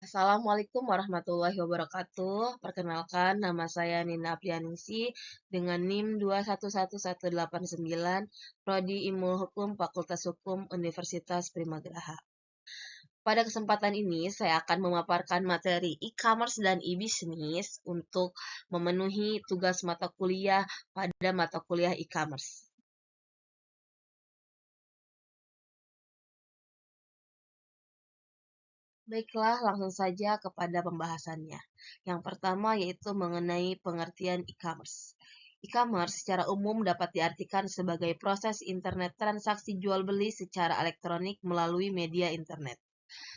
Assalamualaikum warahmatullahi wabarakatuh. Perkenalkan, nama saya Nina Aprianingsi dengan NIM 2111189, Prodi Ilmu Hukum Fakultas Hukum Universitas Primagraha. Pada kesempatan ini, saya akan memaparkan materi e-commerce dan e-business untuk memenuhi tugas mata kuliah pada mata kuliah e-commerce. Baiklah, langsung saja kepada pembahasannya. Yang pertama yaitu mengenai pengertian e-commerce. E-commerce secara umum dapat diartikan sebagai proses internet transaksi jual-beli secara elektronik melalui media internet.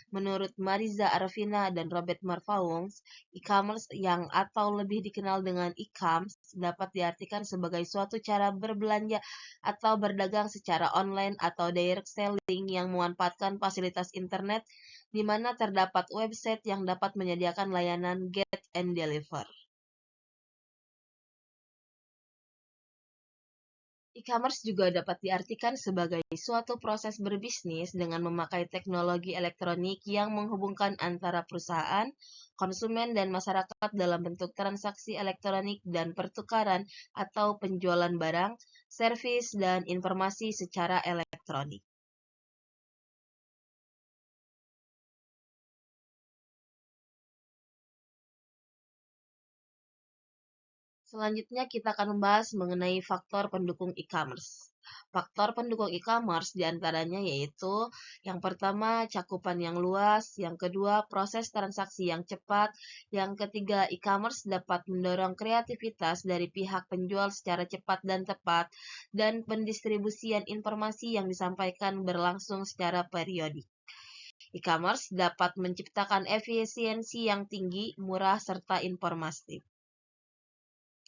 Menurut Mariza Arvina dan Robert Marfaungs, e-commerce yang atau lebih dikenal dengan e-commerce dapat diartikan sebagai suatu cara berbelanja atau berdagang secara online atau direct selling yang memanfaatkan fasilitas internet di mana terdapat website yang dapat menyediakan layanan get and deliver. E-commerce juga dapat diartikan sebagai suatu proses berbisnis dengan memakai teknologi elektronik yang menghubungkan antara perusahaan, konsumen, dan masyarakat dalam bentuk transaksi elektronik dan pertukaran atau penjualan barang, servis, dan informasi secara elektronik. Selanjutnya kita akan membahas mengenai faktor pendukung e-commerce. Faktor pendukung e-commerce diantaranya yaitu yang pertama cakupan yang luas, yang kedua proses transaksi yang cepat, yang ketiga e-commerce dapat mendorong kreativitas dari pihak penjual secara cepat dan tepat, dan pendistribusian informasi yang disampaikan berlangsung secara periodik. E-commerce dapat menciptakan efisiensi yang tinggi, murah, serta informatif.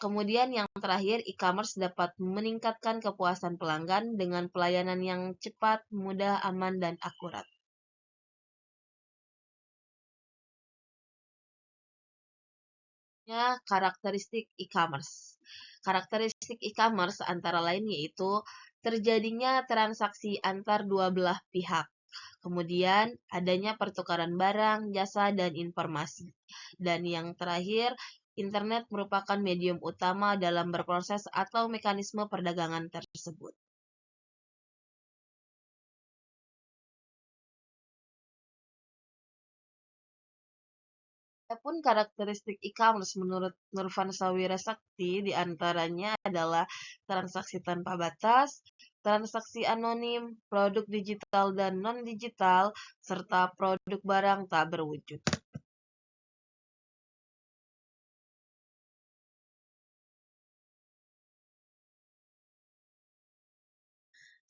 Kemudian yang terakhir, e-commerce dapat meningkatkan kepuasan pelanggan dengan pelayanan yang cepat, mudah, aman, dan akurat. Karakteristik e-commerce. Karakteristik e-commerce antara lain yaitu terjadinya transaksi antar dua belah pihak. Kemudian adanya pertukaran barang, jasa, dan informasi. Dan yang terakhir, internet merupakan medium utama dalam berproses atau mekanisme perdagangan tersebut. Adapun karakteristik e-commerce menurut Nurvan Sawira Sakti diantaranya adalah transaksi tanpa batas, transaksi anonim, produk digital dan non-digital, serta produk barang tak berwujud.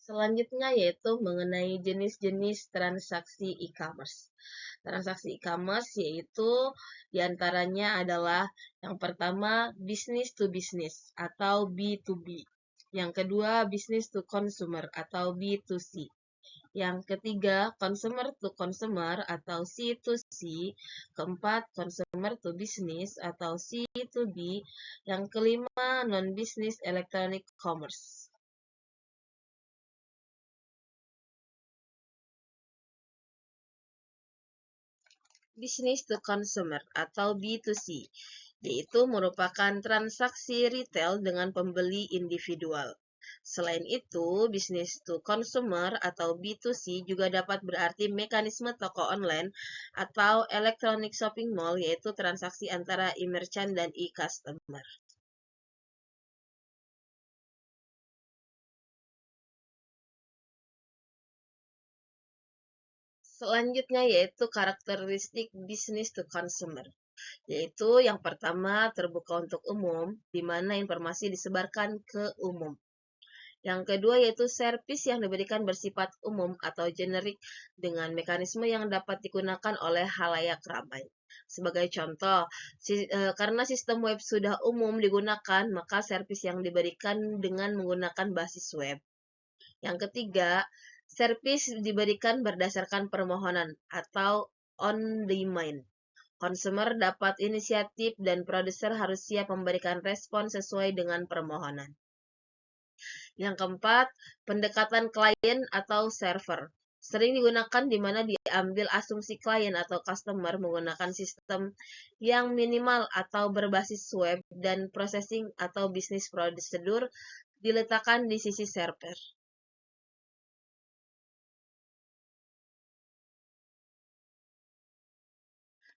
Selanjutnya yaitu mengenai jenis-jenis transaksi e-commerce. Transaksi e-commerce yaitu diantaranya adalah yang pertama business to business atau B2B. Yang kedua business to consumer atau B2C. Yang ketiga consumer to consumer atau C2C. Keempat consumer to business atau C2B. Yang kelima non-business electronic commerce. Business to consumer atau B2C, yaitu merupakan transaksi retail dengan pembeli individual. Selain itu, business to consumer atau B2C juga dapat berarti mekanisme toko online atau electronic shopping mall, yaitu transaksi antara e-merchant dan e-customer. Selanjutnya yaitu karakteristik business to consumer, yaitu yang pertama terbuka untuk umum, di mana informasi disebarkan ke umum. Yang kedua yaitu servis yang diberikan bersifat umum atau generik dengan mekanisme yang dapat digunakan oleh halayak ramai. Sebagai contoh, karena sistem web sudah umum digunakan, maka servis yang diberikan dengan menggunakan basis web. Yang ketiga, servis diberikan berdasarkan permohonan atau on demand. Konsumer dapat inisiatif dan produser harus siap memberikan respon sesuai dengan permohonan. Yang keempat, pendekatan klien atau server. Sering digunakan di mana diambil asumsi klien atau customer menggunakan sistem yang minimal atau berbasis web dan processing atau bisnis prosedur diletakkan di sisi server.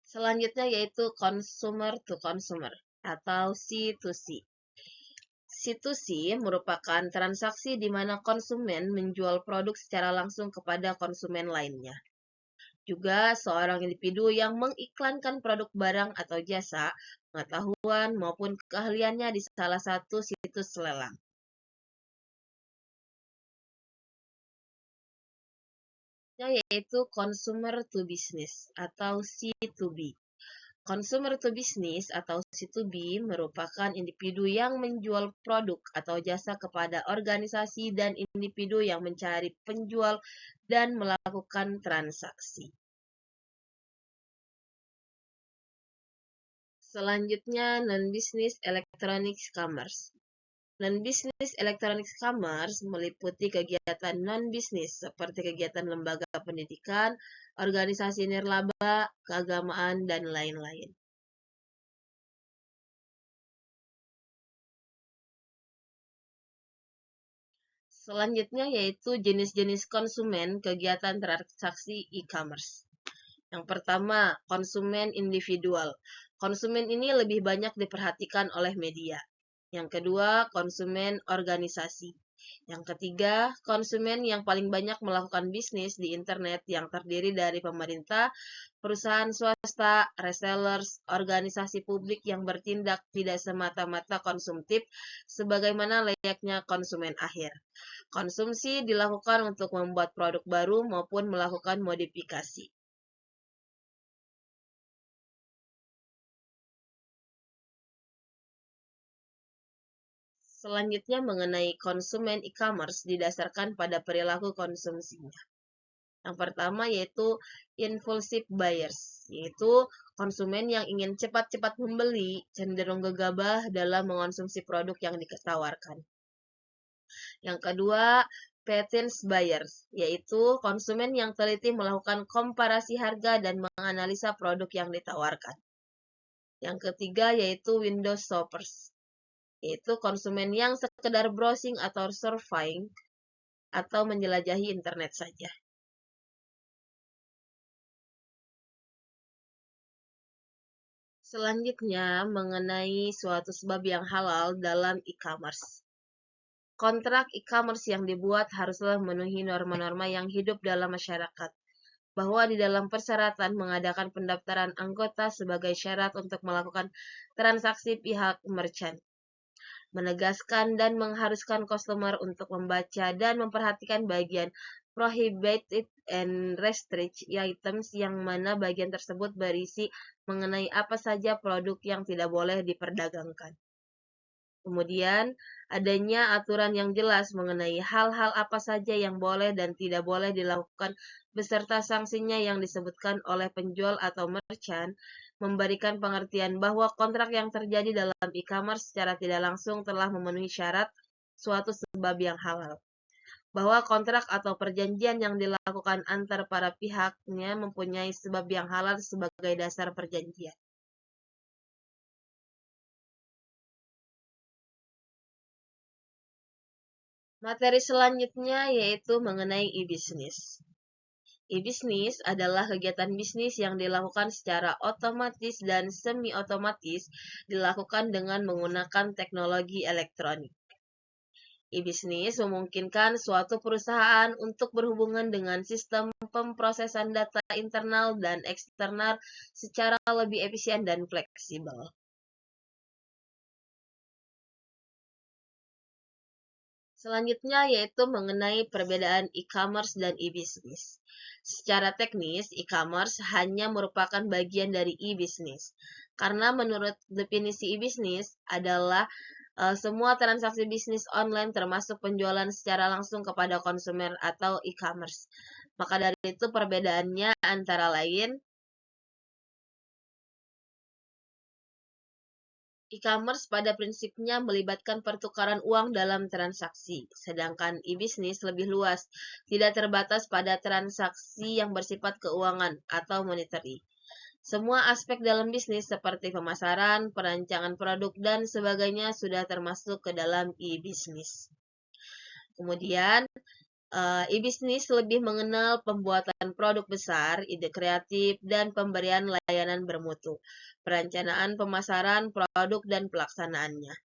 Selanjutnya yaitu consumer to consumer atau C2C. C2C merupakan transaksi di mana konsumen menjual produk secara langsung kepada konsumen lainnya. Juga seorang individu yang mengiklankan produk barang atau jasa, pengetahuan maupun keahliannya di salah satu situs lelang. Yaitu consumer to business atau C2B. Consumer to business atau C2B merupakan individu yang menjual produk atau jasa kepada organisasi dan individu yang mencari penjual dan melakukan transaksi. Selanjutnya, non-business electronics commerce. Non-business electronics commerce meliputi kegiatan non-bisnis seperti kegiatan lembaga pendidikan, organisasi nirlaba, keagamaan, dan lain-lain. Selanjutnya yaitu jenis-jenis konsumen kegiatan transaksi e-commerce. Yang pertama, konsumen individual. Konsumen ini lebih banyak diperhatikan oleh media. Yang kedua, konsumen organisasi. Yang ketiga, konsumen yang paling banyak melakukan bisnis di internet yang terdiri dari pemerintah, perusahaan swasta, resellers, organisasi publik yang bertindak tidak semata-mata konsumtif sebagaimana layaknya konsumen akhir. Konsumsi dilakukan untuk membuat produk baru maupun melakukan modifikasi. Selanjutnya mengenai konsumen e-commerce didasarkan pada perilaku konsumsinya. Yang pertama yaitu impulsive buyers, yaitu konsumen yang ingin cepat-cepat membeli, cenderung gegabah dalam mengonsumsi produk yang ditawarkan. Yang kedua, patterns buyers, yaitu konsumen yang teliti melakukan komparasi harga dan menganalisa produk yang ditawarkan. Yang ketiga yaitu window shoppers, yaitu konsumen yang sekedar browsing atau surfing atau menjelajahi internet saja. Selanjutnya mengenai suatu sebab yang halal dalam e-commerce. Kontrak e-commerce yang dibuat haruslah memenuhi norma-norma yang hidup dalam masyarakat, bahwa di dalam persyaratan mengadakan pendaftaran anggota sebagai syarat untuk melakukan transaksi pihak merchant, menegaskan dan mengharuskan customer untuk membaca dan memperhatikan bagian prohibited and restricted items yang mana bagian tersebut berisi mengenai apa saja produk yang tidak boleh diperdagangkan. Kemudian, adanya aturan yang jelas mengenai hal-hal apa saja yang boleh dan tidak boleh dilakukan beserta sanksinya yang disebutkan oleh penjual atau merchant, memberikan pengertian bahwa kontrak yang terjadi dalam e-commerce secara tidak langsung telah memenuhi syarat suatu sebab yang halal. Bahwa kontrak atau perjanjian yang dilakukan antar para pihaknya mempunyai sebab yang halal sebagai dasar perjanjian. Materi selanjutnya yaitu mengenai e-business. E-business adalah kegiatan bisnis yang dilakukan secara otomatis dan semi-otomatis dilakukan dengan menggunakan teknologi elektronik. E-business memungkinkan suatu perusahaan untuk berhubungan dengan sistem pemrosesan data internal dan eksternal secara lebih efisien dan fleksibel. Selanjutnya yaitu mengenai perbedaan e-commerce dan e-business. Secara teknis, e-commerce hanya merupakan bagian dari e-business. Karena menurut definisi e-business adalah semua transaksi bisnis online termasuk penjualan secara langsung kepada konsumen atau e-commerce. Maka dari itu perbedaannya antara lain E-commerce pada prinsipnya melibatkan pertukaran uang dalam transaksi, sedangkan e-bisnis lebih luas, tidak terbatas pada transaksi yang bersifat keuangan atau monetary. Semua aspek dalam bisnis seperti pemasaran, perancangan produk, dan sebagainya sudah termasuk ke dalam e-bisnis. Kemudian, e-bisnis lebih mengenal pembuatan produk besar, ide kreatif, dan pemberian layanan bermutu, perencanaan pemasaran produk dan pelaksanaannya.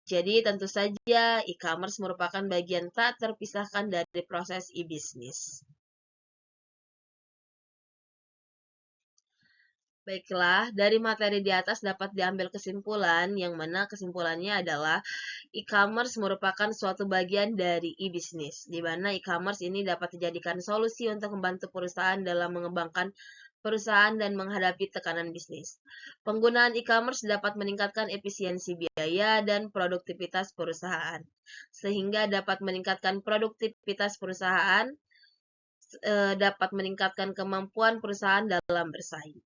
Jadi tentu saja e-commerce merupakan bagian tak terpisahkan dari proses e-bisnis. Baiklah, dari materi di atas dapat diambil kesimpulan, yang mana kesimpulannya adalah e-commerce merupakan suatu bagian dari e-bisnis, di mana e-commerce ini dapat dijadikan solusi untuk membantu perusahaan dalam mengembangkan perusahaan dan menghadapi tekanan bisnis. Penggunaan e-commerce dapat meningkatkan efisiensi biaya dan produktivitas perusahaan, sehingga dapat meningkatkan produktivitas perusahaan, dapat meningkatkan kemampuan perusahaan dalam bersaing.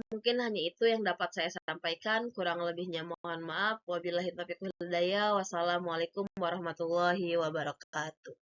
Mungkin hanya itu yang dapat saya sampaikan. Kurang lebihnya mohon maaf. Wabillahi taufiq wal hidayah. Wassalamualaikum warahmatullahi wabarakatuh.